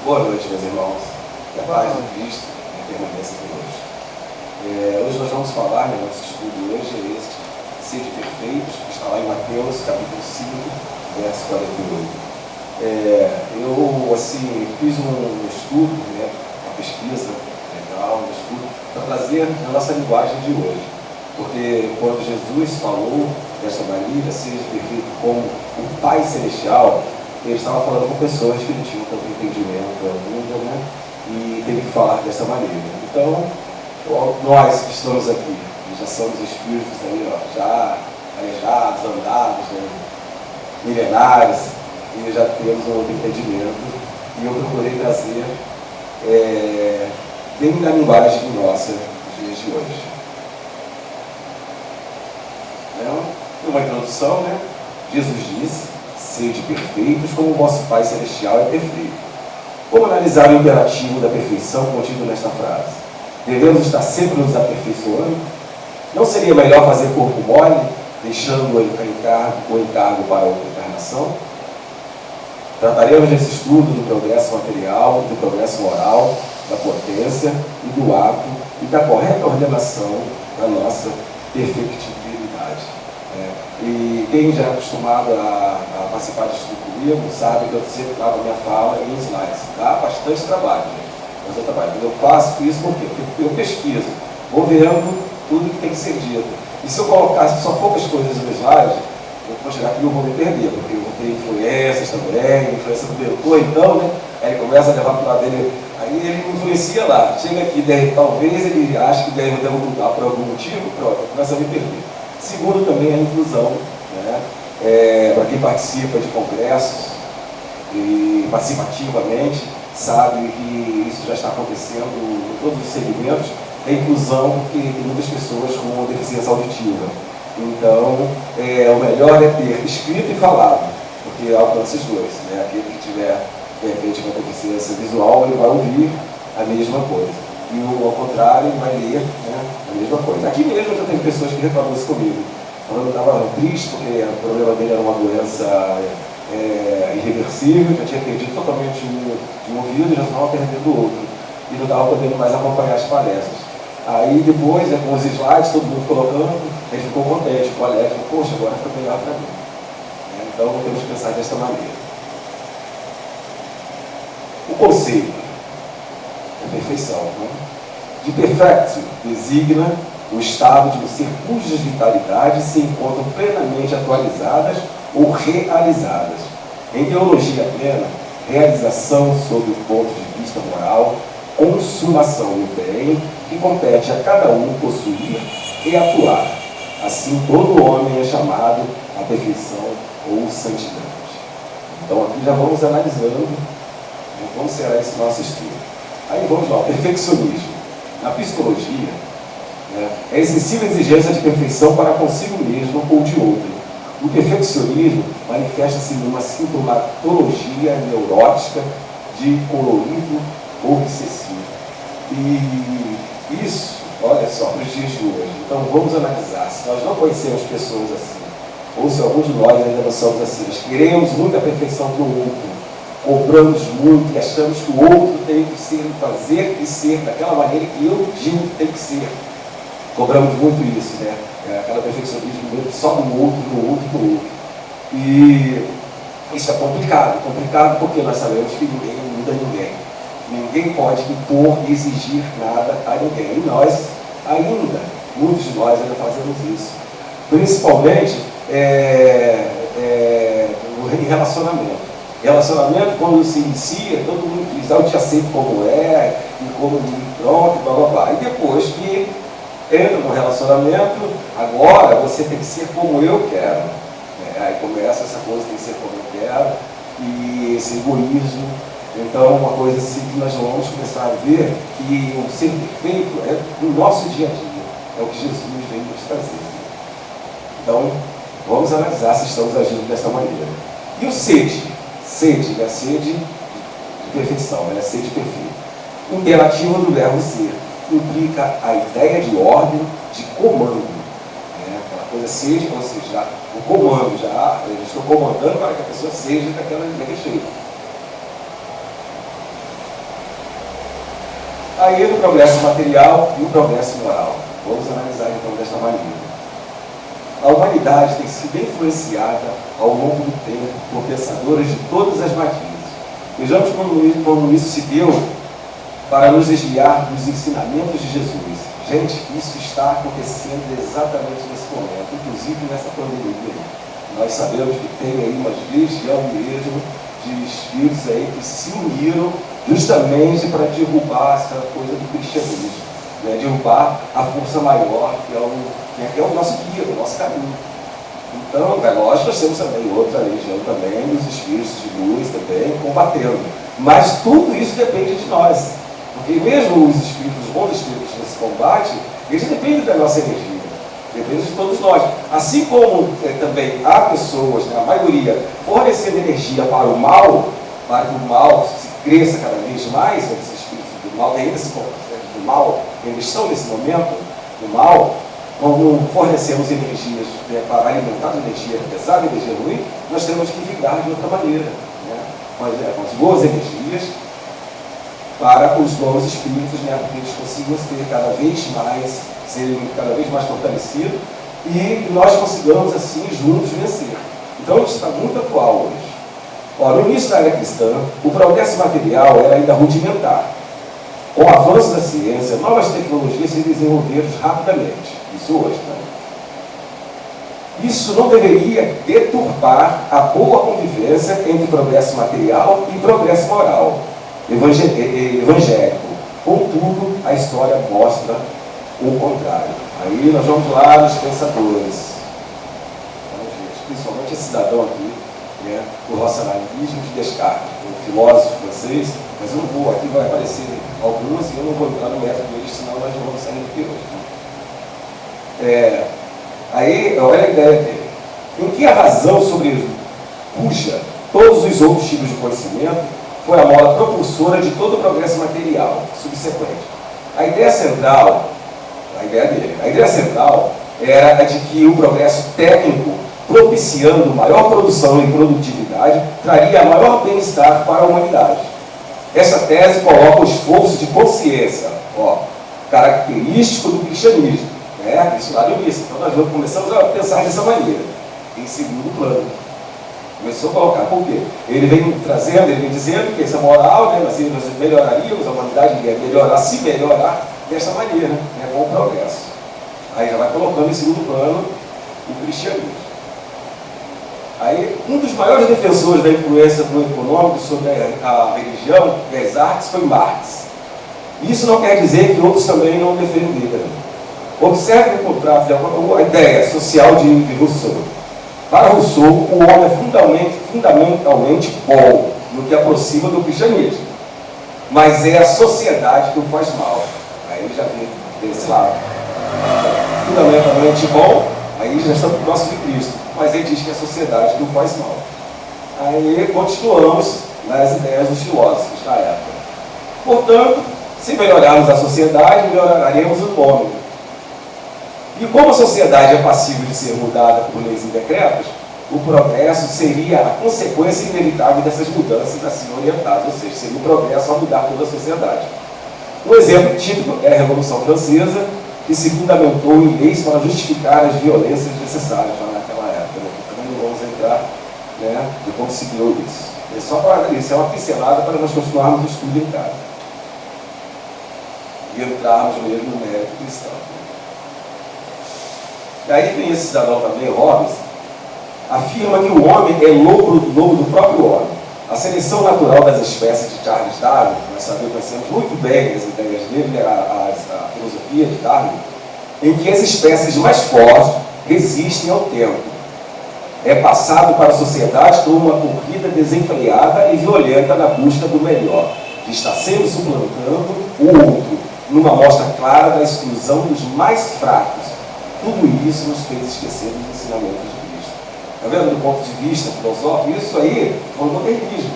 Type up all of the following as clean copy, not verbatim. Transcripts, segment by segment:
Boa noite, meus irmãos. Que a paz de Cristo permaneça conosco. Hoje nós vamos falar, nosso estudo hoje é este, Sede Perfeitos, que está lá em Mateus, capítulo 5, verso 48. Eu, fiz um estudo, uma pesquisa legal, um estudo, para trazer a nossa linguagem de hoje. Porque quando Jesus falou desta maneira, seja perfeito como o Pai Celestial, ele estava falando com pessoas que não tinham tanto entendimento ainda, e teve que falar dessa maneira. Então, nós que estamos aqui, já somos espíritos aí, já aleijados, andados, milenares, e já temos um outro entendimento, e eu procurei trazer bem na linguagem nossa dos dias de hoje. Uma introdução, Jesus disse: sede perfeitos como o vosso Pai Celestial é perfeito. Como analisar o imperativo da perfeição contido nesta frase? Devemos estar sempre nos aperfeiçoando? Não seria melhor fazer corpo mole, deixando o encargo para outra encarnação? Trataremos nesse estudo do progresso material, do progresso moral, da potência e do ato e da correta ordenação da nossa perfectibilidade. E quem já é acostumado a participar de estudo comigo sabe que eu sempre trago a minha fala em slides. Dá bastante trabalho, mas eu trabalho. Eu faço isso porque eu pesquiso, vou vendo tudo que tem que ser dito. E se eu colocasse só poucas coisas no slide, eu vou chegar aqui e eu vou me perder, porque eu vou ter influências também, influência do diretor, então, aí ele começa a levar para o lado dele, aí ele me influencia lá. Chega aqui, talvez ele ache que deve mudar por algum motivo, pronto, começa a me perder. Segundo, também a inclusão, para quem participa de congressos e participativamente, sabe que isso já está acontecendo em todos os segmentos, a inclusão, porque tem muitas pessoas com deficiência auditiva. Então, o melhor é ter escrito e falado, porque alcança os dois. Aquele que tiver, de repente, uma deficiência visual, ele vai ouvir a mesma coisa. E ao contrário, ele vai ler a mesma coisa. Aqui mesmo já teve pessoas que reclamaram isso comigo. Falando que estava triste, porque o problema dele era uma doença irreversível, já tinha perdido totalmente um ouvido e já estava perdendo o outro. E não estava podendo mais acompanhar as palestras. Aí depois, com os slides, todo mundo colocando, ele ficou contente, ficou alegre, falou: poxa, agora fica melhor para mim. Então temos que pensar desta maneira. O conceito é perfeição. De perfectio designa o estado de um ser cujas vitalidades se encontram plenamente atualizadas ou realizadas. Em teologia plena, realização sob o ponto de vista moral, consumação no bem, que compete a cada um possuir e atuar. Assim, todo homem é chamado à perfeição ou santidade. Então, aqui já vamos analisando como será esse nosso estudo. Aí vamos lá, o perfeccionismo. Na psicologia, é a excessiva exigência de perfeição para consigo mesmo ou de outro. O perfeccionismo manifesta-se numa sintomatologia neurótica de colorido obsessivo. E isso, olha só, para os dias de hoje. Então vamos analisar se nós não conhecemos pessoas assim, ou se alguns de nós ainda não somos assim. Nós queremos muito a perfeição do outro, cobramos muito e achamos que o outro tem que ser, fazer e ser daquela maneira que eu digo que tem que ser. Cobramos muito isso, aquela perfeccionismo só do outro. E isso é complicado porque nós sabemos que ninguém muda ninguém. Ninguém pode impor e exigir nada a ninguém. E nós ainda, muitos de nós ainda fazemos isso. Principalmente em relacionamento. Relacionamento, quando se inicia, todo mundo diz: eu te aceito como é, e pronto, blá blá blá. E depois que entra no relacionamento, agora você tem que ser como eu quero. Aí começa essa coisa, tem que ser como eu quero, e esse egoísmo. Então, uma coisa assim que nós vamos começar a ver que o ser perfeito é no nosso dia a dia, é o que Jesus vem nos trazer. Então, vamos analisar se estamos agindo dessa maneira. E o sede? Sede, a sede de perfeição, a sede perfeita. Imperativo do verbo ser, implica a ideia de ordem, de comando. Aquela coisa sede, ou seja, o comando, eu estou comandando para que a pessoa seja daquele jeito. Aí no progresso material e o progresso moral. Vamos analisar então desta maneira. A humanidade tem sido influenciada ao longo do tempo por pensadores de todas as matizes. Vejamos como isso se deu para nos desviar dos ensinamentos de Jesus. Gente, isso está acontecendo exatamente nesse momento, inclusive nessa pandemia. Nós sabemos que tem aí uma legião mesmo de espíritos aí que se uniram justamente para derrubar essa coisa do cristianismo, né? Derrubar a força maior, que é o nosso guia, o nosso caminho. Então, é lógico, nós temos também outra legião também, dos espíritos de luz também, combatendo. Mas tudo isso depende de nós. Porque mesmo os espíritos, os bons espíritos nesse combate, eles dependem da nossa energia. Depende de todos nós. Assim como também há pessoas, né, a maioria, fornecendo energia para o mal, para que o mal se cresça cada vez mais, esses espíritos do mal, ainda do mal, eles estão nesse momento, do mal, como fornecemos energias, né, para alimentar a energia pesada, a energia ruim, nós temos que vingar de outra maneira, né, com as boas energias, para os bons espíritos, né, porque eles consigam serem cada vez mais fortalecidos e nós consigamos assim juntos vencer. Então isso está muito atual hoje. Ó, no início da era cristã, o progresso material era ainda rudimentar. Com o avanço da ciência, novas tecnologias se desenvolveram rapidamente. Isso hoje, né? Isso não deveria deturpar a boa convivência entre progresso material e progresso moral evangélico. Contudo, a história mostra o contrário. Aí nós vamos lá nos pensadores. Então, gente, principalmente esse cidadão aqui, né, o racionalismo de Descartes, um filósofo francês, mas eu não vou, aqui vai aparecer alguns e eu não vou entrar no método deles, senão nós não vamos sair daqui hoje. Aí, olha a ideia dele. Em que a razão sobrepuja todos os outros tipos de conhecimento foi a mola propulsora de todo o progresso material subsequente. A ideia central era a de que o progresso técnico, propiciando maior produção e produtividade, traria maior bem-estar para a humanidade. Essa tese coloca o esforço de consciência, característico do cristianismo, né? Isso lá no início. Então nós começamos a pensar dessa maneira, em segundo plano. Começou a colocar, por quê? Ele vem dizendo que essa moral, né, nós melhoraríamos, a humanidade ia melhorar, se melhorar dessa maneira, né, com o progresso. Aí já vai colocando em segundo plano o cristianismo. Aí, um dos maiores defensores da influência do econômico sobre a religião e as artes foi Marx. Isso não quer dizer que outros também não defenderam. Observe o contrato, a ideia social de Rousseau. Para Rousseau, o homem é fundamentalmente bom no que aproxima do cristianismo, mas é a sociedade que o faz mal. Aí ele já vê desse lado. Fundamentalmente bom, aí já estamos próximo de Cristo, mas ele diz que é a sociedade que o faz mal. Aí continuamos nas ideias dos filósofos da época. Portanto, se melhorarmos a sociedade, melhoraremos o homem. E como a sociedade é passível de ser mudada por leis e decretos, o progresso seria a consequência inevitável dessas mudanças assim orientadas, ou seja, seria o progresso a mudar toda a sociedade. Um exemplo típico é a Revolução Francesa, que se fundamentou em leis para justificar as violências necessárias naquela época. Também não vamos entrar, né, de como se deu isso. É só para isso, é uma pincelada para nós continuarmos o estudo em casa. E entrarmos mesmo no mérito cristão. E aí vem esse cidadão também, Hobbes, afirma que o homem é lobo do próprio homem. A seleção natural das espécies de Charles Darwin, nós conhecemos muito bem as ideias dele, a filosofia de Darwin, em que as espécies mais fortes resistem ao tempo. É passado para a sociedade como uma corrida desenfreada e violenta na busca do melhor, que está sempre suplantando o outro, numa mostra clara da exclusão dos mais fracos. Tudo isso nos fez esquecer dos ensinamentos de Cristo. Está vendo? Do ponto de vista filosófico, isso aí foi o modernismo.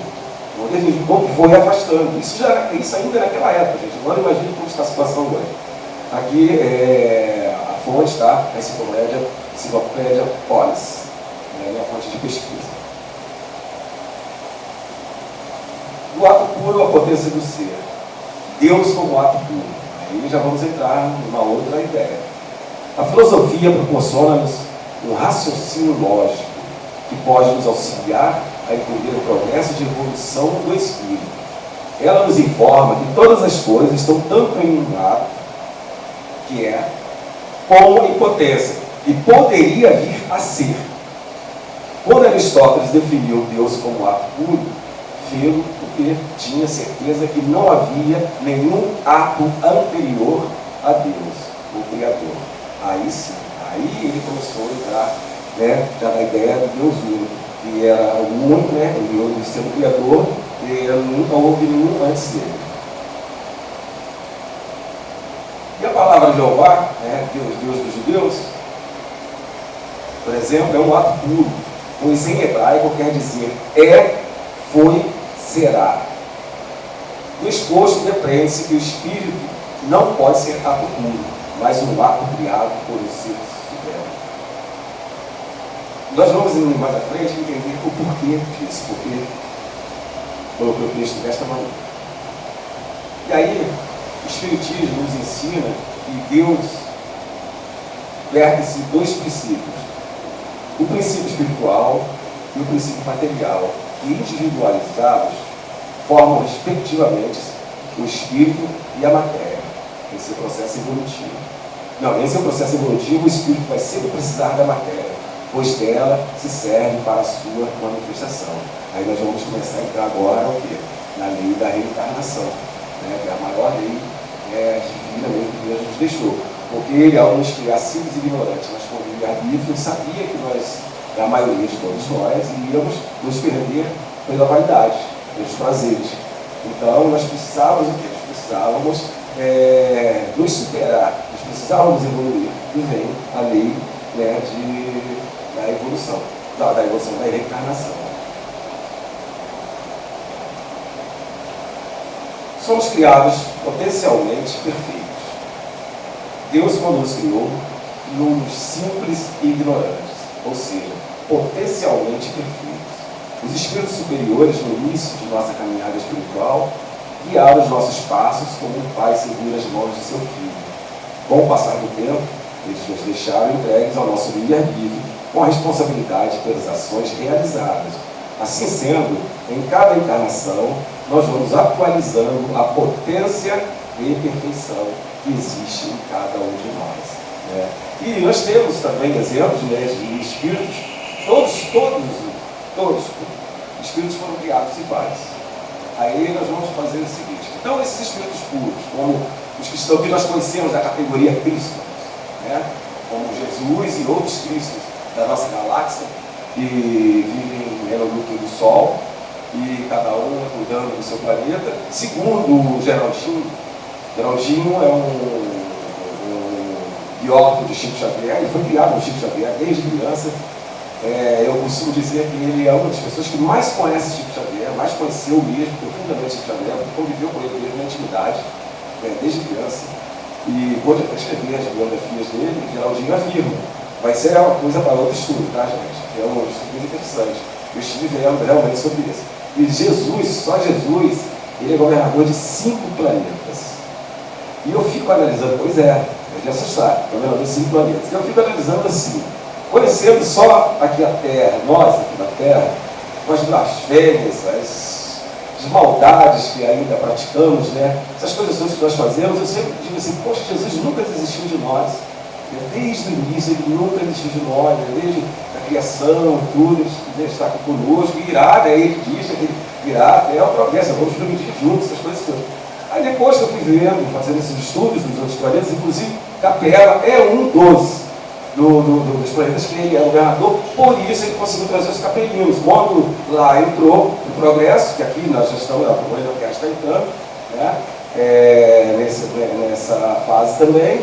O modernismo, como foi afastando. Isso ainda naquela época, gente. Agora imagine como está a situação hoje. Aqui a fonte, tá? A Enciclopédia Polis. É a minha fonte de pesquisa. Do ato puro, a potência do ser. Deus como ato puro. Aí já vamos entrar numa outra ideia. A filosofia proporciona-nos um raciocínio lógico que pode nos auxiliar a entender o progresso de evolução do espírito. Ela nos informa que todas as coisas estão tanto em um ato, que é, como em potência, e poderia vir a ser. Quando Aristóteles definiu Deus como ato puro, fê-lo porque tinha certeza que não havia nenhum ato anterior a Deus, o Criador. Aí sim, aí ele começou a entrar, né, já na ideia do Deus único, que era o único, né, o de ser o Criador, e nunca houve nenhum antes dele. E a palavra Jeová, né, Deus dos judeus, por exemplo, é um ato puro, pois em hebraico quer dizer foi, será. Do exposto depreende-se que o espírito não pode ser ato puro, mas um ato criado por um ser supremo. Nós vamos ir mais à frente entender o porquê disso, porque colocou o texto desta maneira. E aí, o Espiritismo nos ensina que Deus verte-se dois princípios: o princípio espiritual e o princípio material, que individualizados formam respectivamente o espírito e a matéria. Esse é o processo evolutivo. Não, esse é o processo evolutivo. O espírito vai sempre precisar da matéria, pois dela se serve para a sua manifestação. Aí nós vamos começar a entrar agora o quê? Na lei da reencarnação, né? Que é a maior lei divina mesmo que Deus nos deixou. Porque ele, ao nos criar simples e ignorantes, mas com livre-arbítrio, sabia que nós, a maioria de todos nós, iríamos nos perder pela vaidade, pelos prazeres. Então nós precisávamos o quê? Nós precisávamos nos superar, nós precisávamos evoluir. E vem a lei, né, da evolução, da evolução, da reencarnação. Somos criados potencialmente perfeitos. Deus, quando nos criou, criou-nos simples e ignorantes, ou seja, potencialmente perfeitos. Os espíritos superiores, no início de nossa caminhada espiritual, guiaram os nossos passos como um pai segura as mãos de seu filho. Com o passar do tempo, eles nos deixaram entregues ao nosso livre-arbítrio, com a responsabilidade pelas ações realizadas. Assim sendo, em cada encarnação, nós vamos atualizando a potência e perfeição que existe em cada um de nós, né? E nós temos também exemplos, né, de espíritos, todos espíritos foram criados iguais. Aí nós vamos fazer o seguinte: então esses espíritos puros, como os que nós conhecemos da categoria Cristo, né, como Jesus e outros Cristos da nossa galáxia, que vivem no núcleo do Sol, e cada um cuidando do seu planeta. Segundo o Geraldinho é um biógrafo de Chico Xavier, ele foi criado por Chico Xavier desde criança. Eu costumo dizer que ele é uma das pessoas que mais conhece Chico Xavier, mais conheceu mesmo profundamente Chico Xavier, conviveu com ele mesmo na intimidade, desde criança. E quando eu escrevi as biografias dele, Geraldinho afirma: vai ser uma coisa para outro estudo, tá, gente? É um estudo muito interessante. Eu estive vendo realmente sobre isso. E só Jesus, ele é governador de 5 planetas. E eu fico analisando, pois é de assustar, governador de 5 planetas. Eu fico analisando assim, conhecendo só aqui a Terra, nós aqui na Terra, com as blasfêmias, as maldades que ainda praticamos, né? Essas coisas todas que nós fazemos, eu sempre digo assim: poxa, Jesus nunca desistiu de nós. Desde o início, ele nunca desistiu de nós, desde a criação, tudo, ele está aqui conosco, e irá, né? Ele diz que ele irá até o progresso, vamos progredir juntos, essas coisas todas. Aí depois que eu fui vendo, fazendo esses estudos dos outros planetas, inclusive Capela é um dos planetas que ele é governador, por isso ele conseguiu trazer os capelinos. Quando lá entrou o progresso, que aqui nós já estamos, a Comunidade Terra está entrando, né? Nessa fase também.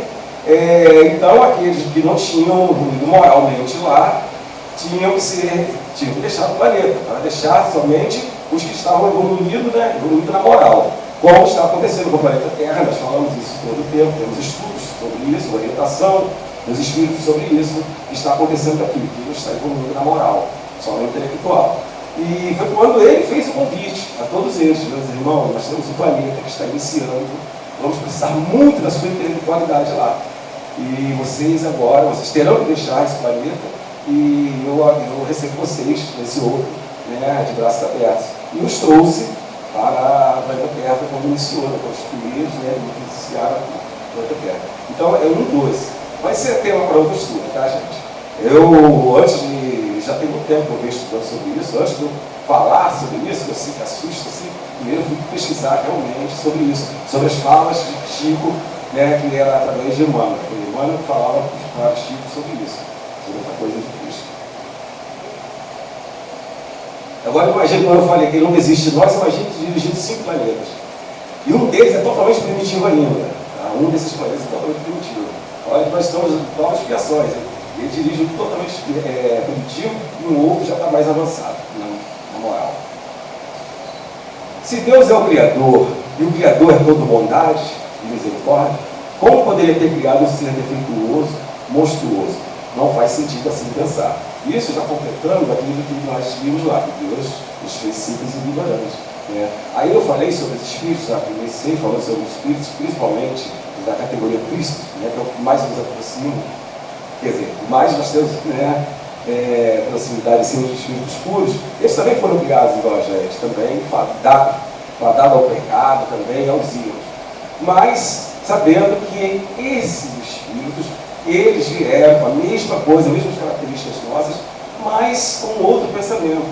Então aqueles que não tinham evoluído moralmente lá tinham que deixar o planeta, para deixar somente os que estavam evoluindo, né, evoluindo na moral, como está acontecendo com o planeta Terra. Nós falamos isso todo o tempo, temos estudos sobre isso, orientação dos espíritos sobre isso, que está acontecendo aqui, que não está evoluindo na moral, só no intelectual. E foi quando ele fez o convite a todos eles, meus irmãos, nós temos um planeta que está iniciando, vamos precisar muito da sua intelectualidade lá. E vocês agora, vocês terão que deixar esse planeta e eu recebo vocês nesse outro, né, de braços abertos. E os trouxe para a planeta Terra quando iniciou, quando os primeiros, né, iniciaram a planeta Terra. Então é um dos. Vai ser tema para outro estudo, tá, gente? Já tem muito tempo que eu venho estudando sobre isso, antes de eu falar sobre isso, que eu sei que assusta, assim, primeiro eu fui pesquisar realmente sobre isso, sobre as falas de Chico, né, que era através de Emmanuel. Emmanuel falava para Chico sobre isso, sobre essa coisa de Cristo. Agora imagine, quando eu falei que ele não existe nós, imagine dirigindo 5 planetas. E um deles é totalmente primitivo ainda. Tá? Um desses planetas é totalmente primitivo. Olha que nós estamos em novas expiações. Ele dirige um totalmente primitivo e um outro já está mais avançado, na moral. Se Deus é o Criador, e o Criador é todo bondade e misericórdia, como poderia ter criado um ser defeituoso, monstruoso? Não faz sentido assim pensar. Isso já completando aquilo que nós vimos lá, que Deus nos fez simples e ignorantes. Né? Aí eu falei sobre os espíritos, já comecei falando sobre os espíritos, principalmente da categoria Cristo, né, que é o que mais nos aproxima. Quer dizer, mais nós temos, né, proximidade assim, dos espíritos puros. Eles também foram criados igual a gente, também fadados ao pecado, também aos erros. Mas sabendo que esses espíritos, eles vieram com a mesma coisa, as mesmas características nossas, mas com outro pensamento.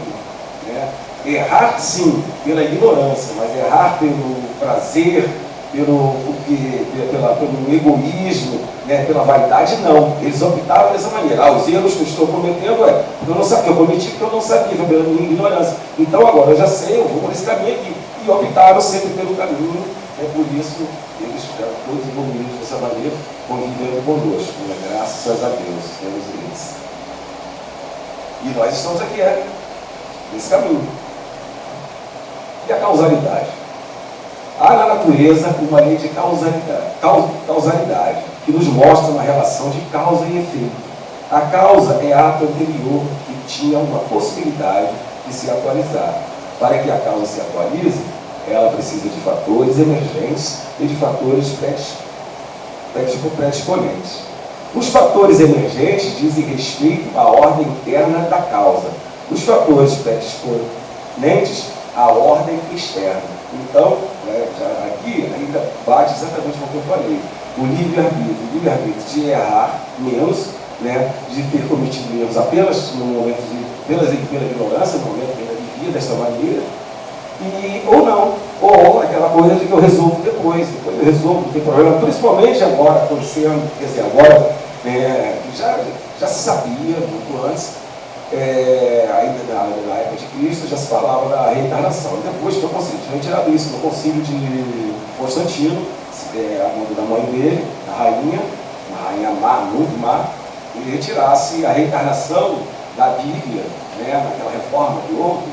Né? Errar, sim, pela ignorância, mas errar pelo prazer, pelo egoísmo, né, pela vaidade, não. Eles optaram dessa maneira. Os erros que eu estou cometendo eu não sabia, eu cometi porque eu não sabia, foi pela minha ignorância. Então agora eu já sei, eu vou por esse caminho aqui. E optaram sempre pelo caminho, por isso eles ficaram todos envolvidos dessa maneira, convivendo conosco. Né? Graças a Deus, temos eles. E nós estamos aqui, nesse caminho. E a causalidade? Há na natureza uma lei de causalidade, que nos mostra uma relação de causa e efeito. A causa é ato anterior que tinha uma possibilidade de se atualizar. Para que a causa se atualize, ela precisa de fatores emergentes e de fatores predisponentes. Os fatores emergentes dizem respeito à ordem interna da causa. Os fatores predisponentes à ordem externa. Então, aqui ainda bate exatamente com o que eu falei. O livre-arbítrio de errar menos, né, de ter cometido erros apenas no momento pela ignorância, no momento que ainda vivia desta maneira, ou não, ou aquela coisa de que eu resolvo depois eu resolvo, não tem problema, principalmente agora, acontecendo, quer dizer, agora já se sabia muito antes, ainda na época de Cristo, já se falava da reencarnação. Depois foi retirado isso no concílio de Constantino, a mão da mãe dele, a rainha má, muito má, e retirasse a reencarnação da Bíblia, né, naquela reforma que houve,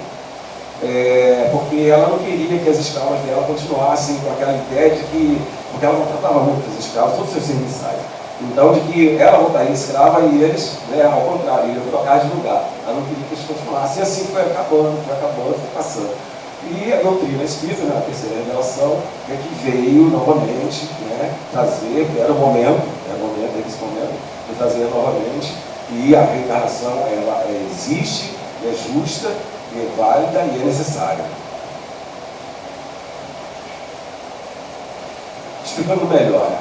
porque ela não queria que as escravas dela continuassem com aquela ideia de que, porque ela não tratava muito as escravas, todos os seus serviçais. Então, de que ela voltaria escrava e eles, né, ao contrário, iriam trocar de lugar. Ela não queria que eles continuassem. E assim foi acabando, foi passando. E a doutrina espírita, né, a terceira revelação, é que veio novamente, né, trazer, era o momento de trazer novamente, e a reencarnação, ela existe, é justa, é válida e é necessária. Explicando melhor,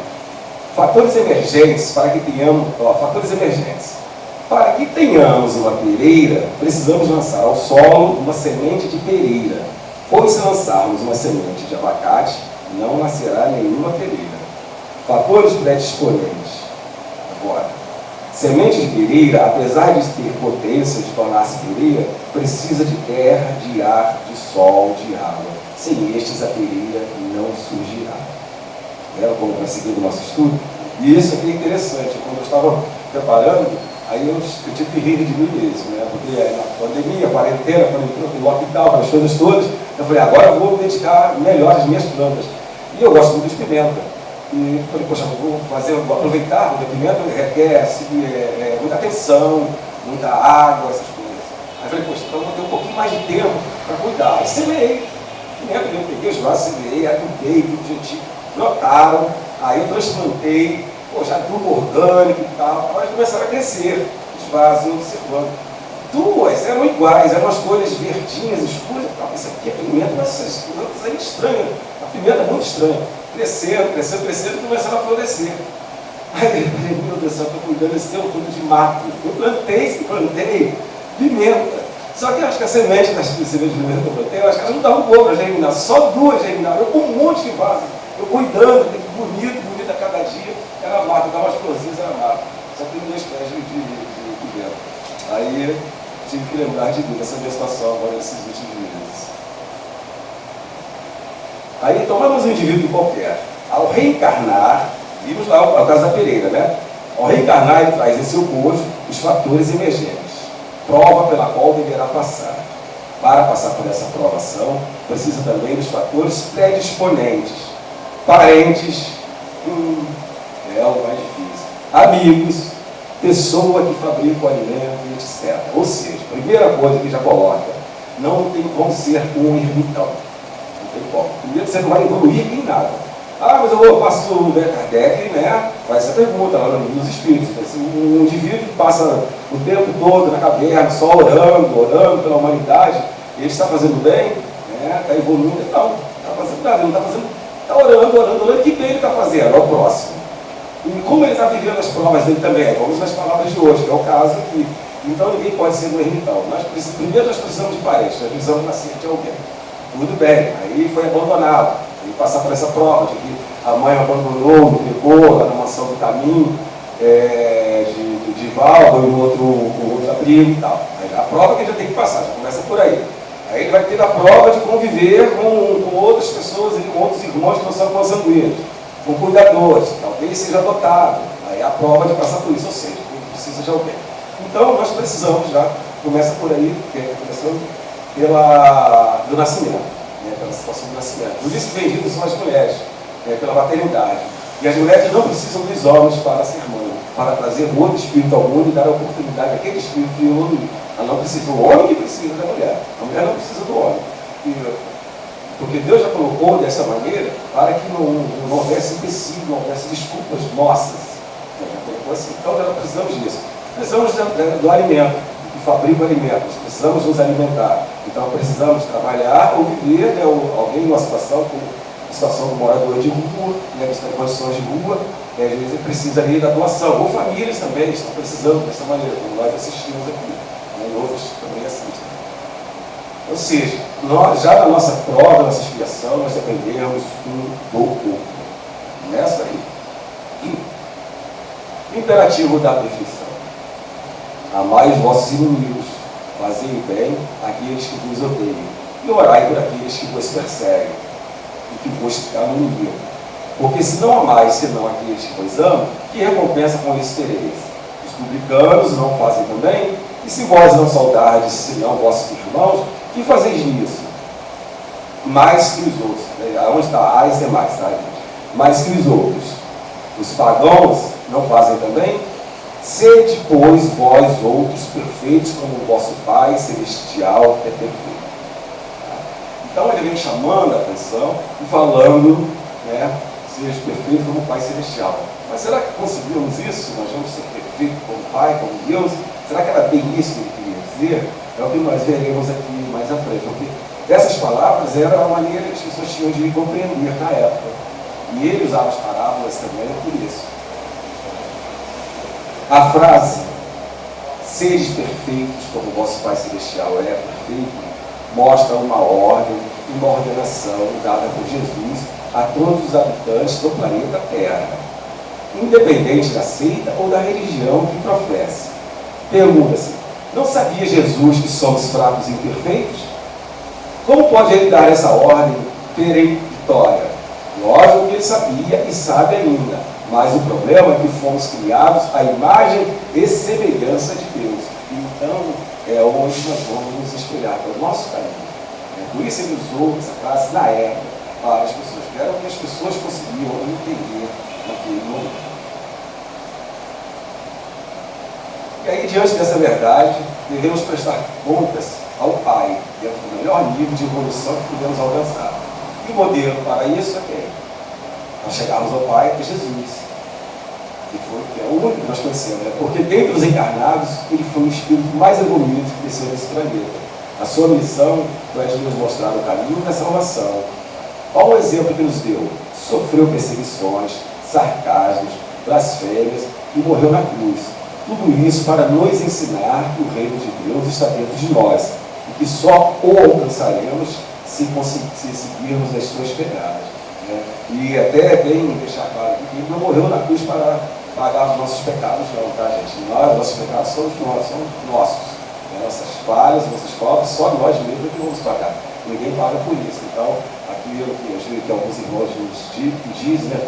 fatores emergentes para que tenhamos uma pereira, precisamos lançar ao solo uma semente de pereira, pois se lançarmos uma semente de abacate, não nascerá nenhuma pereira. Fatores predisponentes. Agora, semente de pereira, apesar de ter potência de tornar-se pereira, precisa de terra, de ar, de sol, de água. Sem estes, a pereira não surgirá. Como está seguindo o nosso estudo. E isso aqui é interessante. Quando eu estava preparando, aí eu tive que rir de mim mesmo, né? Porque na pandemia, quarentena, quando entrou o lockdown, as coisas todas, eu falei, agora eu vou dedicar melhor as minhas plantas. E eu gosto muito de pimenta. E eu falei, poxa, vou aproveitar, porque a pimenta requer muita atenção, muita água, essas coisas. Aí eu falei, poxa, então eu vou ter um pouquinho pouco mais de tempo para cuidar. Aí semeei. Eu peguei os vasos, semeei, adubei, tudo direitinho. Notaram, aí eu transplantei, já tudo orgânico e tal. Aí começaram a crescer os vasos, observando. Duas eram iguais, eram as folhas verdinhas, escuras. Isso aqui é pimenta, mas essas plantas aí estranhas. A pimenta é muito estranha. Crescendo, crescendo, crescendo e começaram a florescer. Aí eu falei, meu Deus do céu, estou cuidando desse tempo todo de mato. Eu plantei pimenta. Só que eu acho que a semente das sementes de pimenta que eu plantei, eu acho que elas não davam boa para germinar, só duas germinaram. Eu com um monte de vaso, eu cuidando, bonito a cada dia. Era mato, dava umas florzinhas, era mato. Só tem 2 pés de pimenta. Aí tive que lembrar de Deus, dessa minha situação agora nesses últimos meses. Aí tomamos um indivíduo qualquer. Ao reencarnar, vimos lá o caso da Pereira, né? Ao reencarnar, ele traz em seu bojo os fatores emergentes, prova pela qual deverá passar. Para passar por essa provação, precisa também dos fatores predisponentes, parentes, é algo mais difícil, amigos, pessoa que fabrica o alimento, etc. Ou seja, primeira coisa que já coloca, não tem como ser um ermitão. Não tem como. Primeiro, você não vai evoluir em nada. Mas eu passo o Kardec, né? Faz essa pergunta lá nos Espíritos. Um indivíduo que passa o tempo todo na caverna, só orando pela humanidade, ele está fazendo bem, né? Está evoluindo e tal. Não está fazendo nada, ele não está fazendo. Está orando, que bem ele está fazendo? É o próximo. E como ele está vivendo as provas dele também, vamos nas palavras de hoje, que é o caso aqui. Então ninguém pode ser um ermitão. Primeiro nós precisamos de parentes, nós precisamos nascer de alguém. Tudo bem, aí foi abandonado. Ele passar por essa prova de que a mãe abandonou, não pegou lá na mansão do caminho, de Valba e no outro abrigo e tal. Aí a prova que ele já tem que passar, já começa por aí. Aí ele vai ter a prova de conviver com outras pessoas, com outros irmãos que não são consanguíneos, com cuidadores, talvez seja adotado. Aí a prova de passar por isso, ou seja, ele precisa de alguém. Então nós precisamos já, começa por aí, começando do nascimento. Pela situação do nascimento. Por isso que benditas são as mulheres, pela maternidade. E as mulheres não precisam dos homens para ser mãe, para trazer outro espírito ao mundo e dar a oportunidade àquele espírito de evoluir. Ela não precisa do homem que precisa da mulher. A mulher não precisa do homem. Porque Deus já colocou dessa maneira para que não houvesse empecilho, não houvesse desculpas nossas. Já colocou assim. Então nós precisamos disso. Precisamos do alimento, que fabrica o alimento. Nós precisamos nos alimentar. Então precisamos trabalhar ou viver, alguém numa situação como a situação do morador de rua, que está em condições de rua, às vezes ele precisa ali da doação. Ou famílias também estão precisando dessa maneira, como nós assistimos aqui. E outros também assistem. Ou seja, nós, já na nossa prova, na nossa expiação, nós dependemos do corpo. Nessa aí. Imperativo da perfeição. Amai os vossos inimigos, fazei o bem àqueles que vos odeiam, e orai por aqueles que vos perseguem e que vos caluniam. Porque se não amais senão aqueles que vos amam, que recompensa com isso tereis? Os publicanos não fazem também? E se vós não saudardes senão vossos irmãos, que fazeis nisso? Mais que os outros. Onde está? Ais é mais, tá, gente? Mais que os outros. Os pagãos não fazem também? Sede, pois, vós outros perfeitos, como o vosso Pai Celestial é perfeito. Então ele vem chamando a atenção e falando, seja perfeito como o Pai Celestial. Mas será que conseguimos isso? Nós vamos ser perfeitos como o Pai, como Deus? Será que era bem isso que ele queria dizer? É o que nós veremos aqui mais à frente. Porque essas palavras eram a maneira que as pessoas tinham de compreender na época. E ele usava as parábolas também por isso. A frase, seres perfeitos como o vosso Pai Celestial é perfeito, mostra uma ordem, uma ordenação dada por Jesus a todos os habitantes do planeta Terra, independente da seita ou da religião que professa. Pergunta-se, não sabia Jesus que somos fracos e imperfeitos? Como pode ele dar essa ordem peremptória? Lógico que ele sabia e sabe ainda. Mas o problema é que fomos criados à imagem e semelhança de Deus. Então, é onde nós vamos nos espelhar, é o nosso caminho. Por isso ele usou essa frase na época, para as pessoas, que era o que as pessoas conseguiam entender naquele momento. E aí, diante dessa verdade, devemos prestar contas ao Pai, dentro do melhor nível de evolução que podemos alcançar. E o modelo para isso é quem? Para chegarmos ao Pai é Jesus, que é o único que nós conhecemos, né? Porque dentre os encarnados, ele foi o espírito mais evoluído que desceu nesse planeta. A sua missão foi a de nos mostrar o caminho da salvação. Olha o exemplo que nos deu. Sofreu perseguições, sarcasmos, blasfêmias e morreu na cruz. Tudo isso para nos ensinar que o reino de Deus está dentro de nós e que só o alcançaremos se seguirmos as suas pegadas. Né? E até é bem deixar claro aqui que ele não morreu na cruz para pagar os nossos pecados, não, tá, gente? Nossos pecados são nossos. Nossas falhas, nossas faltas, só nós mesmos que vamos pagar. Ninguém paga por isso. Então, aquilo que eu vejo que alguns irmãos dizem, né?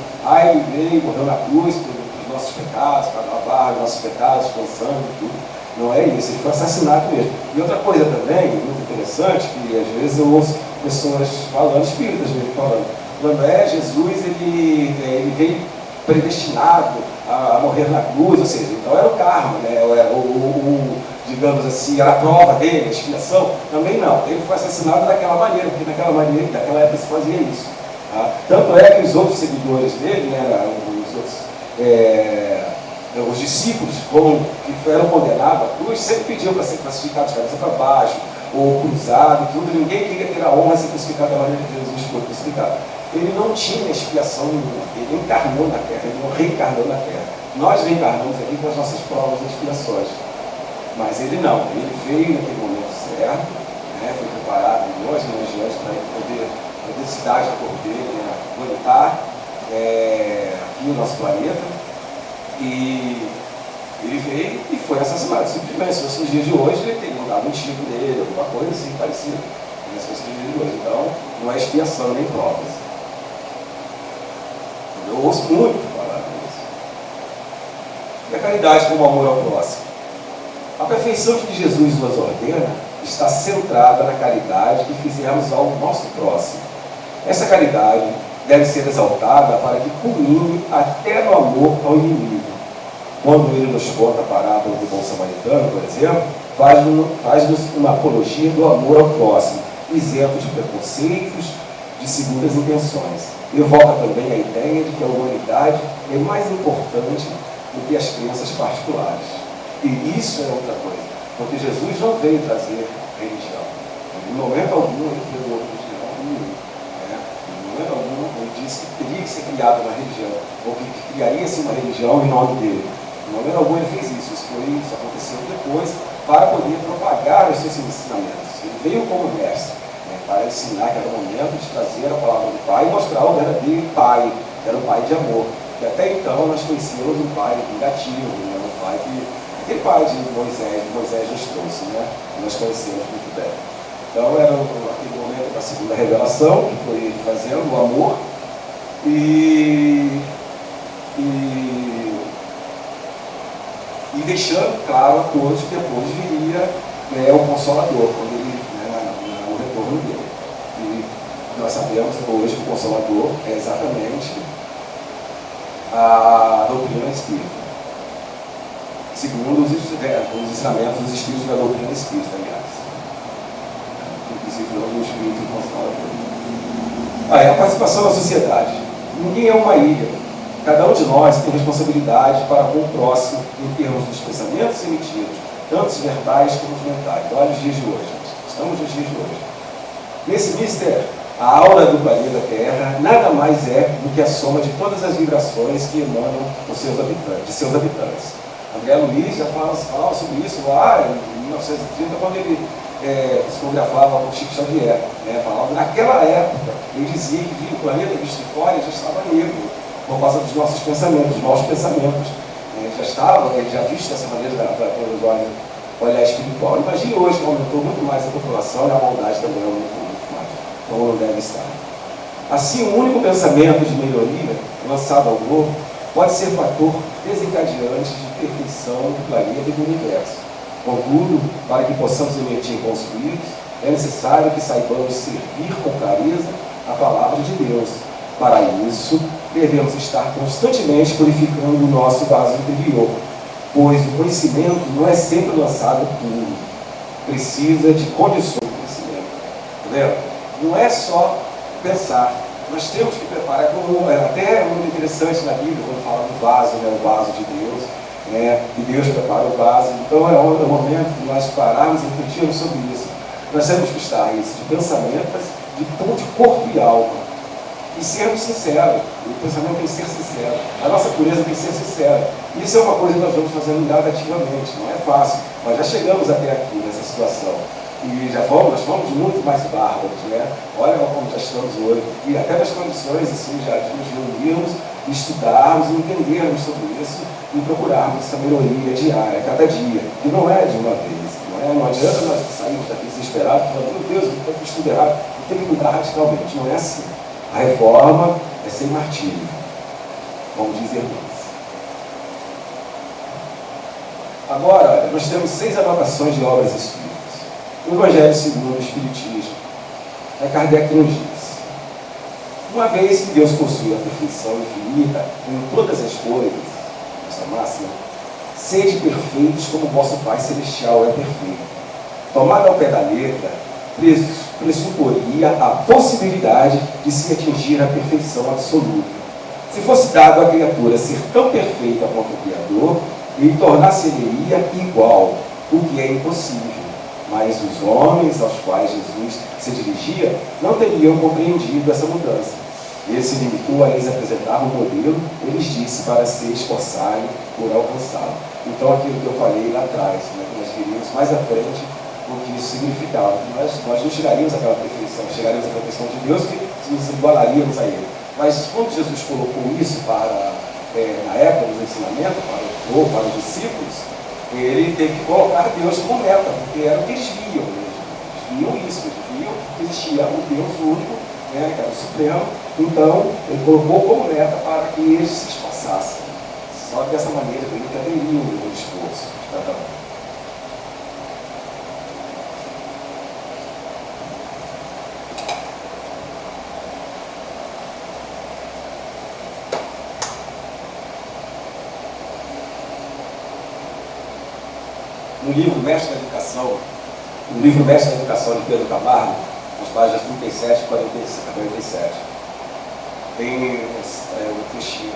Ele veio, morreu na cruz pelos nossos pecados, para lavar os nossos pecados, com sangue e tudo. Não é isso, ele foi assassinado mesmo. E outra coisa também, muito interessante, que às vezes eu ouço pessoas falando, espíritas mesmo falando, quando Jesus, ele veio predestinado a morrer na cruz, ou seja, então era o karma, né? Digamos assim, era a prova dele, a expiação. Também não, ele foi assassinado daquela maneira, porque naquela época se fazia isso. Tá? Tanto é que os outros seguidores dele, né, os discípulos que eram condenados à cruz, sempre pediam para ser crucificado de cabeça para baixo, ou cruzado, tudo. Ninguém queria ter a honra de ser crucificado da maneira que Jesus foi crucificado. Ele não tinha expiação nenhuma, ele encarnou na terra, ele não reencarnou na terra. Nós reencarnamos aqui com as nossas provas e expiações. Mas ele não, ele veio naquele momento certo, né, foi preparado em nós, regiões, para poder a densidade da cor dele, né, aguentar aqui o nosso planeta. E ele veio e foi assassinado. Simplesmente, se fosse nos dias de hoje, ele teria dado um tiro dele, alguma coisa assim parecida. Se fosse nos dias de hoje. Então, não é expiação nem provas. Eu ouço muito falar disso. E a caridade como amor ao próximo? A perfeição que Jesus nos ordena está centrada na caridade que fizermos ao nosso próximo. Essa caridade deve ser exaltada para que culmine até no amor ao inimigo. Quando ele nos conta a parábola do bom samaritano, por exemplo, faz-nos uma apologia do amor ao próximo, isento de preconceitos, de segundas intenções. Evoca também a ideia de que a humanidade é mais importante do que as crenças particulares. E isso é outra coisa, porque Jesus não veio trazer religião. Em momento algum ele pregou religião nenhuma. Em momento algum ele disse que teria que ser criada uma religião, ou que criaria-se uma religião em nome dele. Em momento algum ele fez isso. Isso aconteceu depois para poder propagar os seus ensinamentos. Ele veio como mestre, né, para ensinar que era o momento de trazer a palavra do Pai e mostrar o verdadeiro Pai, que era o Pai de amor. E até então nós conhecíamos um Pai vingativo, né, um Pai aquele pai de Moisés nos trouxe, né? Nós conhecemos muito bem. Então era aquele momento da segunda revelação, que foi ele fazendo o amor, e deixando claro a todos que depois viria o Consolador, quando ele, o retorno dele. E nós sabemos hoje que o Consolador é exatamente a doutrina espírita. Segundo os ensinamentos dos espíritos da doutrina espírita, aliás. Inclusive, o espírito consolador. A participação na sociedade. Ninguém é uma ilha. Cada um de nós tem responsabilidade para com o próximo em termos dos pensamentos emitidos, tanto os verbais como os mentais. Olha os dias de hoje. Estamos nos dias de hoje. Nesse mistério, a aura do planeta Terra nada mais é do que a soma de todas as vibrações que emanam de seus habitantes. André Luiz já falava sobre isso lá em 1930, quando ele psicografava o Chico Xavier. Falava, naquela época, ele dizia que via o planeta visto de fora e já estava negro, por causa dos nossos pensamentos, dos maus pensamentos. Ele já visto dessa maneira pelos olhar espiritual. Imagine hoje que aumentou muito mais a população e a maldade também aumentou muito mais, como não deve estar. Assim, o único pensamento de melhoria lançado ao globo pode ser fator desencadeante de perfeição do planeta e do universo. Contudo, para que possamos emitir bons fluidos, é necessário que saibamos servir com clareza a palavra de Deus. Para isso, devemos estar constantemente purificando o nosso vaso interior, pois o conhecimento não é sempre lançado puro. precisa de condições de crescimento. Entendeu? Não é só pensar. Nós temos que preparar, como até é muito interessante na Bíblia, quando fala do vaso, né, o vaso de Deus, né, e Deus prepara o vaso. Então é o momento de nós pararmos e refletirmos sobre isso. Nós temos que estar isso, de pensamentos, de ponto de corpo e alma. E sermos sinceros. O pensamento tem que ser sincero. A nossa pureza tem que ser sincera. Isso é uma coisa que nós vamos fazendo gradativamente. Não é fácil. Nós já chegamos até aqui, nessa situação. E nós fomos muito mais bárbaros, né? Olha como já estamos hoje. E até nas condições, assim, já de nos reunirmos, estudarmos, entendermos sobre isso e procurarmos essa melhoria diária, cada dia. E não é de uma vez. Não adianta nós sairmos daqui desesperados, falando, meu Deus, eu fiz tudo errado, eu tenho que mudar radicalmente. Não é assim. A reforma é sem martírio, como diz irmãos. Agora, nós temos 6 anotações de obras espíritas. O Evangelho segundo o Espiritismo. Kardec nos diz: uma vez que Deus possui a perfeição infinita em todas as coisas, essa máxima, sede perfeitos como vosso Pai Celestial é perfeito. Tomada ao pé da letra, pressuporia a possibilidade de se atingir a perfeição absoluta. Se fosse dado à criatura ser tão perfeita quanto o Criador, ele tornar-se-lhe igual, o que é impossível. Mas os homens aos quais Jesus se dirigia não teriam compreendido essa mudança. Ele se limitou a lhes apresentar um modelo, eles disse para se esforçarem por alcançá-lo. Então, aquilo que eu falei lá atrás, né, que nós veríamos mais à frente o que isso significava. Nós não chegaríamos àquela perfeição, chegaríamos à perfeição de Deus, que nos igualaríamos a Ele. Mas quando Jesus colocou isso na época dos ensinamentos, para os discípulos, ele teve que colocar Deus como meta, porque era o que eles viam mesmo. Eles viam isso, eles viam que existia um Deus único, né, que era o Supremo. Então, ele colocou como meta para que eles se esforçassem. Só dessa maneira que eles deveriam o esforço de cada um. No livro Mestre da Educação, de Pedro Camargo, nas páginas 37 e 47, tem um trechinho.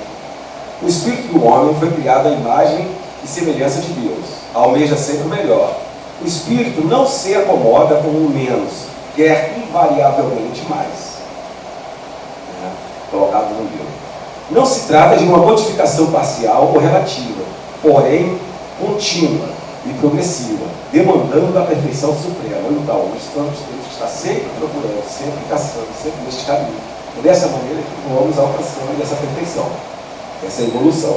O espírito do homem foi criado à imagem e semelhança de Deus. Almeja sempre o melhor. O espírito não se acomoda com o menos, quer invariavelmente mais. Colocado no livro. Não se trata de uma modificação parcial ou relativa, porém contínua e progressiva, demandando a perfeição suprema. Então, nós temos que estar sempre procurando, sempre caçando, sempre neste caminho. E dessa maneira que vamos alcançando essa perfeição, essa evolução.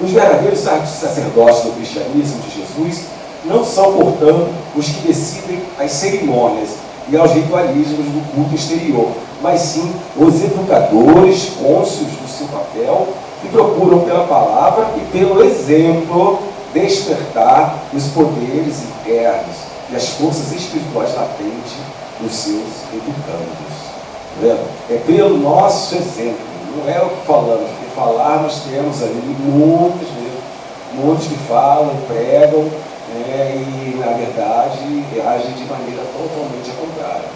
Os verdadeiros sacerdotes do cristianismo de Jesus não são, portanto, os que decidem as cerimônias e aos ritualismos do culto exterior, mas sim os educadores cônscios do seu papel, que procuram pela palavra e pelo exemplo despertar os poderes internos e as forças espirituais latentes dos seus educandos. É pelo nosso exemplo, não é o que falamos, porque falar nós temos ali muitos que falam, pregam, e na verdade agem de maneira totalmente contrária.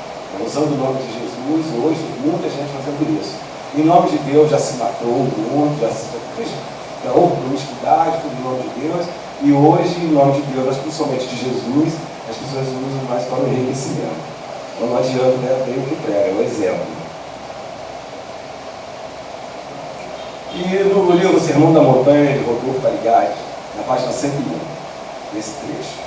Usando o nome de Jesus, hoje muita gente fazendo isso. Em nome de Deus já se matou o mundo, já houve promiscuidade, tudo em nome de Deus. E hoje, em nome de Deus, mas principalmente de Jesus, as pessoas usam mais para o enriquecimento. Então não adianta, né, ter o que prega, é o exemplo. E no livro Sermão da Montanha, de Rodolfo Tarigati, na página 101, nesse trecho.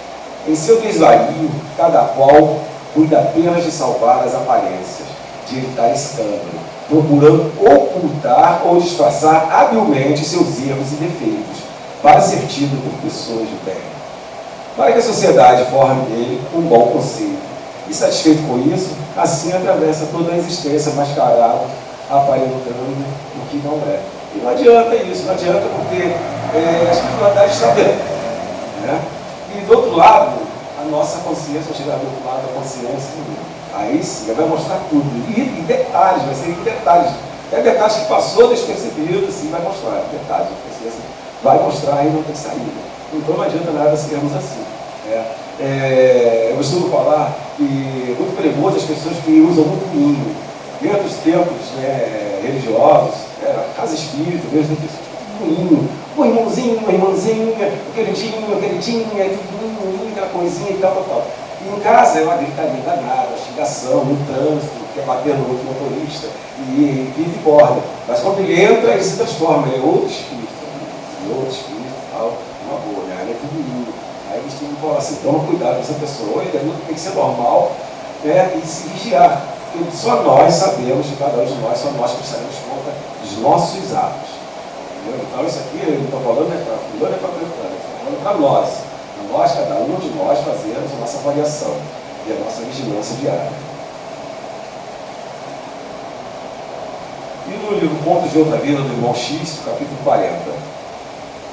Em seu desvario, cada qual cuida apenas de salvar as aparências, de evitar escândalo, procurando ocultar ou disfarçar habilmente seus erros e defeitos, para ser tido por pessoas de bem, para que a sociedade forme dele um bom conceito. E satisfeito com isso, assim atravessa toda a existência mascarada, aparentando o que não é. E não adianta isso, não adianta porque a espiritualidade está vendo. Né? E do outro lado, a nossa consciência, chegar do outro lado da consciência, aí sim, vai mostrar tudo. E detalhes, vai ser em detalhes. É detalhes que passou despercebido, assim, vai mostrar. Detalhes, vai mostrar e não tem saída. Então não adianta nada sermos assim. Eu costumo falar que é muito perigoso as pessoas que usam muito vinho. Dentro dos templos religiosos, casa espírita, mesmo vinho. Um irmãozinho, uma irmãzinha, um queridinho, tudo, aquela coisinha e tal. E em casa é uma gritaria danada, xingação, no trânsito, quer bater no outro motorista e vive e borda. Mas quando ele entra, ele se transforma, ele é outro espírito e tal, uma boa, né? Ele é tudo lindo. Aí eles falam assim, toma cuidado com essa pessoa, ele tem que ser normal, né? E se vigiar. Porque só nós sabemos, de cada um de nós, só nós prestaremos conta dos nossos atos. Entendeu? Então isso aqui, eu não estou falando para fulano, para Beltrano, estou falando para nós. Nós, cada um de nós, fazemos a nossa avaliação e a nossa vigilância diária. E no livro Contos de Outra Vida, do irmão X, capítulo 40,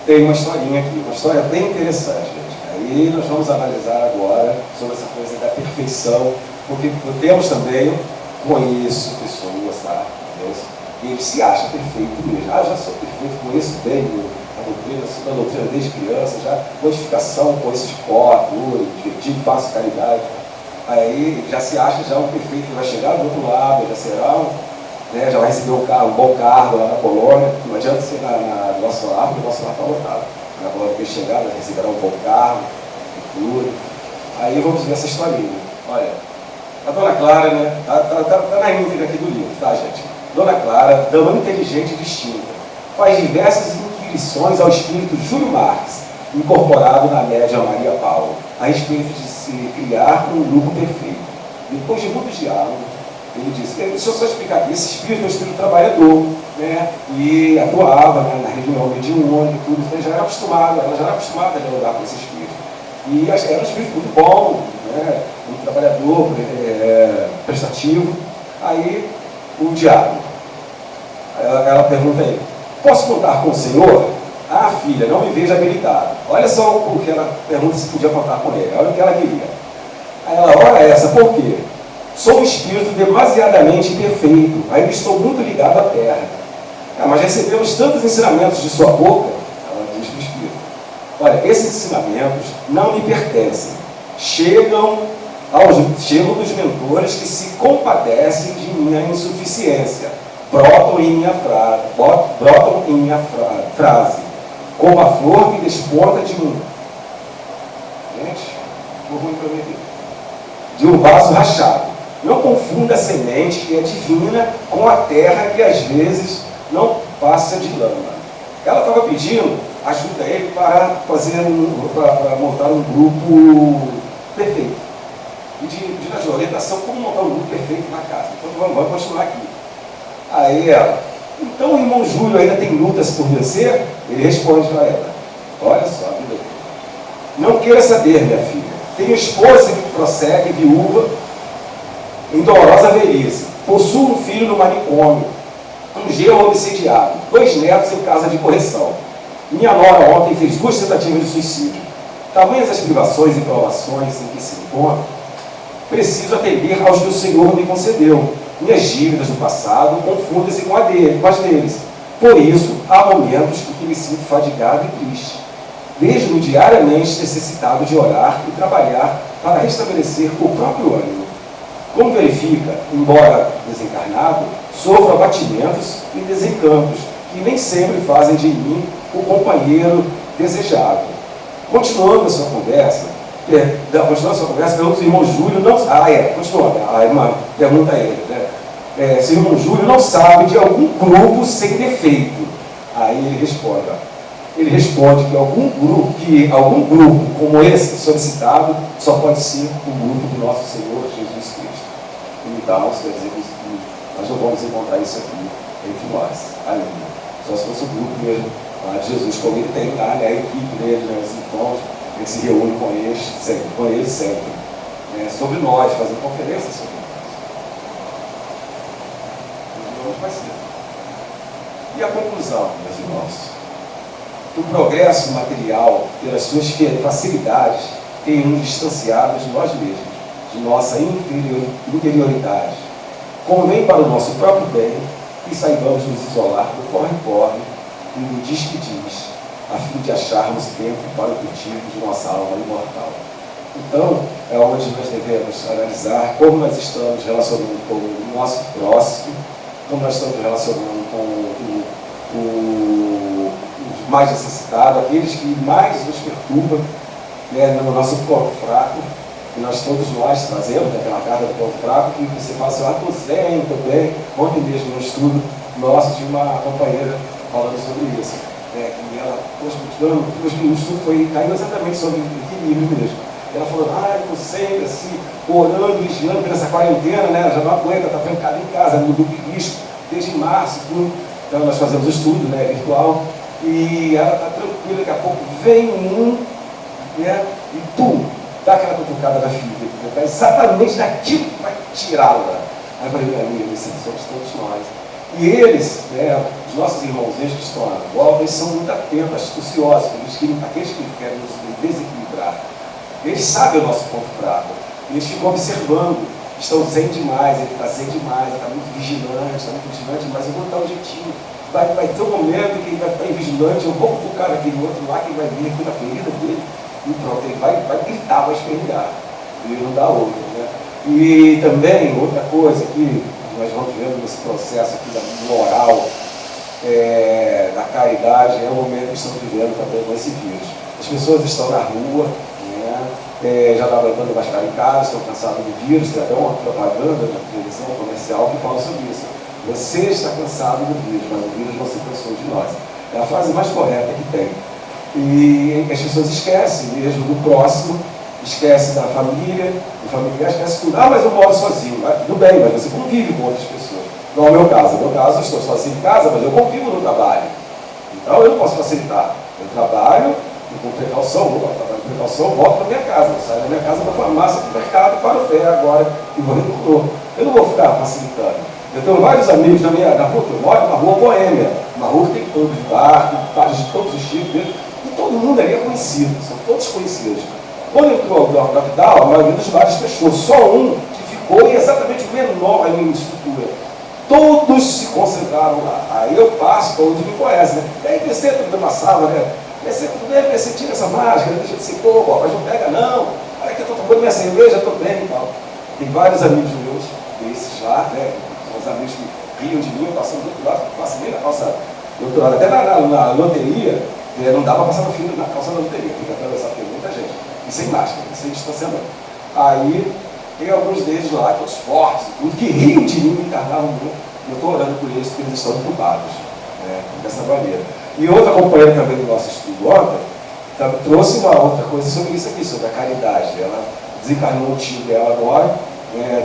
tem uma historinha aqui, uma história bem interessante, gente. Aí nós vamos analisar agora sobre essa coisa da perfeição, porque temos também, conheço pessoas, tá? E ele se acha perfeito mesmo. Já sou perfeito, conheço bem a doutrina desde criança, já modificação, conheço de cor, divertido, faço caridade. Aí já se acha já um perfeito que vai chegar do outro lado, já será já vai receber um bom cargo lá na colônia. Não adianta ser no nosso lar, porque o nosso lar está lotado. Na colônia que chegar, já receberá um bom cargo, tudo. Aí vamos ver essa historinha. Olha, a Dona Clara, né? Tá na íntegra aqui do livro, tá, gente? Dona Clara, dama inteligente e distinta, faz diversas inquirições ao espírito Júlio Marques, incorporado na média Maria Paula, a respeito de se criar um grupo perfeito. Depois de muitos diálogos, ele disse, deixa eu só explicar aqui, esse espírito é um espírito trabalhador, né? E atuava, né, na região mediúnica e tudo, então ela já era acostumada a dialogar com esse espírito. E era um espírito muito bom, né? Muito trabalhador, prestativo. Aí, o diálogo. Ela pergunta a ele, posso contar com o senhor? Ah, filha, não me veja habilitado. Olha só o que ela pergunta se podia contar com ele. Olha o que ela queria. Aí ela, ora essa, por quê? Sou um espírito demasiadamente imperfeito, ainda estou muito ligado à terra. Mas recebemos tantos ensinamentos de sua boca, ela diz para o espírito. Olha, esses ensinamentos não me pertencem. Chegam dos mentores que se compadecem de minha insuficiência. Brotam em minha frase, como a flor que desponta de um vaso rachado. Não confunda a semente que é divina com a terra que às vezes não passa de lama. Ela estava pedindo ajuda a ele para montar um grupo perfeito. E de orientação, como montar um grupo perfeito na casa. Então vamos continuar aqui. Aí ela, então o irmão Júlio ainda tem lutas por vencer? Ele responde para ela, olha só, vida dele. Não queira saber, minha filha. Tenho esposa que prossegue viúva em dolorosa velhice. Possuo um filho no manicômio, um genro obsidiado, 2 netos em casa de correção. Minha nora ontem fez 2 tentativas de suicídio. Tamanhas as privações e provações em que se encontra, preciso atender aos que o Senhor me concedeu. Minhas dívidas do passado confundem-se com as deles. Por isso, há momentos em que me sinto fadigado e triste. Vejo-me diariamente necessitado de orar e trabalhar para restabelecer o próprio ânimo. Como verifica, embora desencarnado, sofro abatimentos e desencantos, que nem sempre fazem de mim o companheiro desejável. Continuando a sua conversa, pergunta se o irmão Júlio não sabe. Continuando, a irmã pergunta a ele, né? Se o irmão Júlio não sabe de algum grupo sem defeito. Aí ele responde que algum grupo como esse solicitado só pode ser o grupo do nosso Senhor Jesus Cristo. Então, isso quer dizer que nós não vamos encontrar isso aqui entre nós ainda. Só se fosse o grupo mesmo de Jesus, como ele tem lá, né, a equipe dele, né, os encontros, ele se reúne com eles sempre. Sobre nós, fazendo conferências sobre nós. Hoje vai ser. E a conclusão, meus irmãos? O progresso material, pelas suas facilidades, tem nos distanciado de nós mesmos, de nossa interioridade. Convém para o nosso próprio bem que saibamos nos isolar do corre-corre e do diz-que-diz, a fim de acharmos tempo para o cultivo de nossa alma imortal. Então, é onde nós devemos analisar como nós estamos relacionando com o nosso próximo, como nós estamos relacionando com os mais necessitados, aqueles que mais nos perturbam, né, no nosso corpo fraco, que todos nós trazemos, aquela carta do corpo fraco, que você fala assim, estou zen, estou bem. Ontem mesmo, no estudo nosso, tinha uma companheira falando sobre isso. E ela, o estudo caiu exatamente sobre equilíbrio mesmo. Ela falou, estou sempre assim, orando, vigiando por essa quarentena, né? Já não aguenta, está trancada em casa, no grupo de risco, desde março, tudo. Então nós fazemos o estudo, né, virtual, e ela está tranquila, daqui a pouco vem um, né, e pum, dá aquela cutucada na filha, está exatamente naquilo que vai tirá-la. Aí eu falei, minha amiga, esses somos todos nós. E eles, né, os nossos irmãozinhos que estão à volta, eles são muito atentos, astuciosos, aqueles que querem nos desequilibrar. Eles sabem o nosso ponto fraco, eles ficam observando, estão zen demais, ele está zen demais, ele está muito vigilante, mas eu vou dar um jeitinho. Vai ter um momento que ele vai ficar vigilante, eu vou cutucar aquele outro lá, que ele vai vir aqui na ferida dele, e pronto, ele vai gritar, vai espernear, ele não dá outra, né? E também, outra coisa que nós vamos vendo nesse processo aqui da moral, da caridade, é o momento que estamos vivendo também com esse vírus. As pessoas estão na rua, já não aguentando mais ficar em casa, estão cansados do vírus, tem até uma propaganda na televisão comercial que fala sobre isso. Você está cansado do vírus, mas o vírus não se cansou de nós. É a frase mais correta que tem. E as pessoas esquecem mesmo do próximo, esquecem da família, do familiar, esquecem tudo. Mas eu moro sozinho. Tudo bem, mas você convive com outras pessoas. Não é o meu caso. No meu caso, eu estou sozinho em casa, mas eu convivo no trabalho. Então eu não posso facilitar. Eu trabalho, com precaução, vou trabalhar com precaução, volto para minha casa. Eu saio da minha casa para a farmácia, para o mercado, para o ferro agora e vou retornar. Eu não vou ficar facilitando. Eu tenho vários amigos na rua, eu moro na rua Boêmia, uma rua que tem clube de bar, bares de todos os tipos, e todo mundo ali é conhecido, são todos conhecidos. Quando entrou o lockdown, a maioria dos bares fechou, só um que ficou e exatamente o menor ali em estrutura. Todos se concentraram lá. Aí eu passo, todos me conhecem, né? E aí, PC, tudo bem, uma sala, né? PC, tudo bem, PC, tira essa máscara, deixa de ser pouco, mas não pega não. Olha que eu estou tomando minha cerveja, estou bem e tal. Tem vários amigos meus, desses lá, né? Os amigos que riam de mim, passando do outro lado, passam bem na calça do outro lado. Até na loteria, não dá para passar no fio na calça da loteria, tem que atravessar, tem muita gente. E sem máscara, sem distanciamento. Aí, tem alguns deles lá, todos fortes, tudo, que riam de mim, me encarnavam muito. E eu estou orando por eles, porque eles estão entubados, né, dessa maneira. E outra companheira também do nosso estudo ontem, trouxe uma outra coisa sobre isso aqui, sobre a caridade. Ela desencarnou o tio dela agora,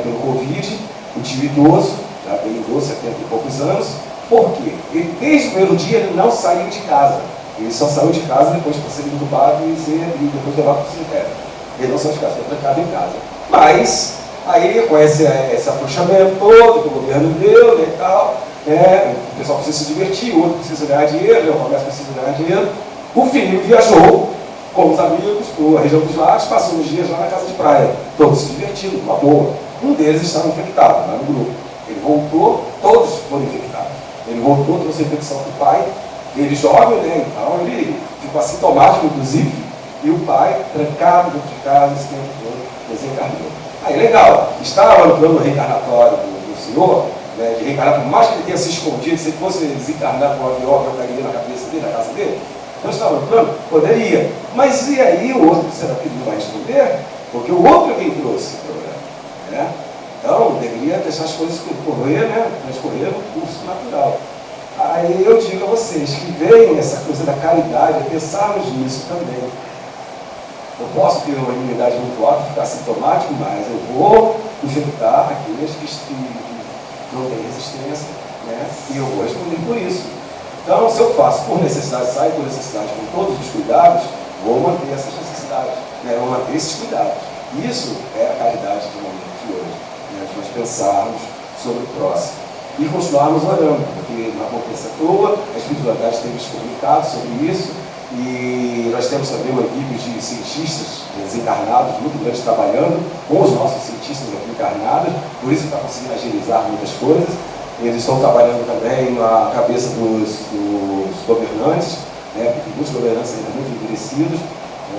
pelo Covid, o tio idoso, já bem idoso, 70 e poucos anos. Por quê? Ele, desde o primeiro dia, ele não saiu de casa. Ele só saiu de casa depois de ser entubado e depois levar para o cemitério. Ele não saiu de casa, foi trancado em casa. Mas, aí com esse afrouxamento todo que o governo deu, né, e tal, o pessoal precisa se divertir, o outro precisa ganhar dinheiro, o comércio precisa ganhar dinheiro. O Felipe viajou com os amigos para a região dos lagos, passou uns dias lá na casa de praia, todos se divertindo, uma boa. Um deles estava infectado, lá no grupo. Ele voltou, todos foram infectados. Ele voltou, trouxe a infecção para o pai, ele jovem, né, então ele ficou assintomático, inclusive, e o pai, trancado dentro de casa, esse tempo todo, desencarnou. Aí, legal, estava no plano reencarnatório do senhor, né, de reencarnar, por mais que ele tenha se escondido, se ele fosse desencarnar com uma viola, cairia na cabeça dele, na casa dele, não estava no plano? Poderia. Mas e aí o outro, será que ele não vai responder? Porque o outro é quem trouxe o problema, né? Então, deveria deixar as coisas correr, né, transcorrer no curso natural. Aí eu digo a vocês que veem essa coisa da caridade, é pensarmos nisso também. Eu posso ter uma imunidade muito alta, ficar sintomático, mas eu vou infectar aqueles que não têm resistência, né? E eu vou responder por isso. Então, se eu faço por necessidade, saio por necessidade com todos os cuidados, vou manter essas necessidades, né? Vou manter esses cuidados. Isso é a caridade do momento de hoje, né? De nós pensarmos sobre o próximo e continuarmos orando, porque na conferência toda, a espiritualidade tem nos comunicado sobre isso. E nós temos também uma equipe de cientistas desencarnados muito grande trabalhando com os nossos cientistas aqui encarnados, por isso está conseguindo agilizar muitas coisas. Eles estão trabalhando também na cabeça dos governantes, né, porque muitos governantes ainda muito endurecidos,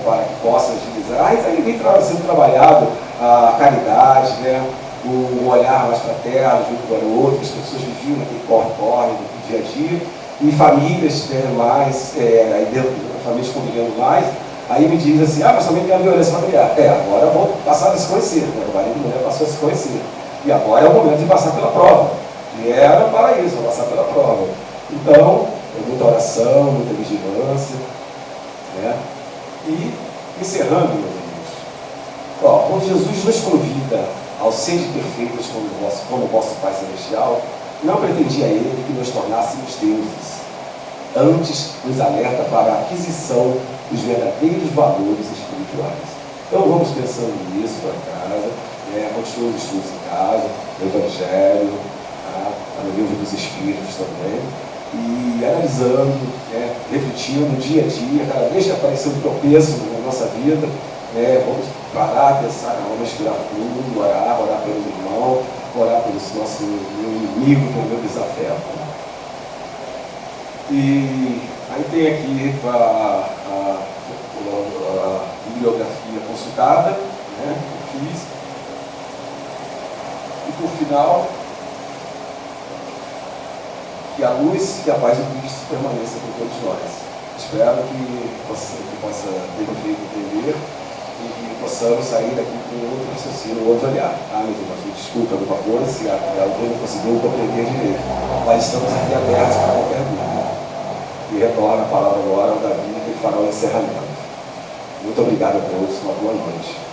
para que possa agilizar. Aí vem sendo trabalhado a caridade, né? O olhar mais fraterno junto com o outro, as pessoas viviam naquele corre-corre do dia a dia, e famílias, né, mais, aí dentro, famílias convivendo mais, aí me diz assim, mas também tem a violência familiar. Agora vou passar a se conhecer, né? O marido e a mulher passou a se conhecer. E agora é o momento de passar pela prova. E era para isso, passar pela prova. Então, muita oração, muita vigilância, né? E encerrando, meus amigos, quando Jesus nos convida ao sede perfeitos como o vosso Pai Celestial, não pretendia ele que nos tornássemos deuses. Antes, nos alerta para a aquisição dos verdadeiros valores espirituais. Então, vamos pensando nisso para casa, continuamos os estudos em casa, no Evangelho, no livro dos Espíritos também, e analisando, refletindo dia a dia, cada vez que aparecer um tropeço na nossa vida, vamos parar, pensar, vamos respirar fundo, orar pelo irmão, orar pelo nosso inimigo, pelo meu desafeto. E aí tem aqui a bibliografia consultada, que eu fiz. E por final, que a luz e a paz de Cristo permaneçam com todos nós. Espero que possa ter feito entender e que possamos sair daqui com outro raciocínio, outro olhar. Meus irmãos, me desculpa alguma coisa se alguém não conseguiu compreender direito, mas estamos aqui abertos para qualquer dúvida. E retorna a palavra agora ao Davi, que ele fará o encerramento. Muito obrigado a todos, uma boa noite.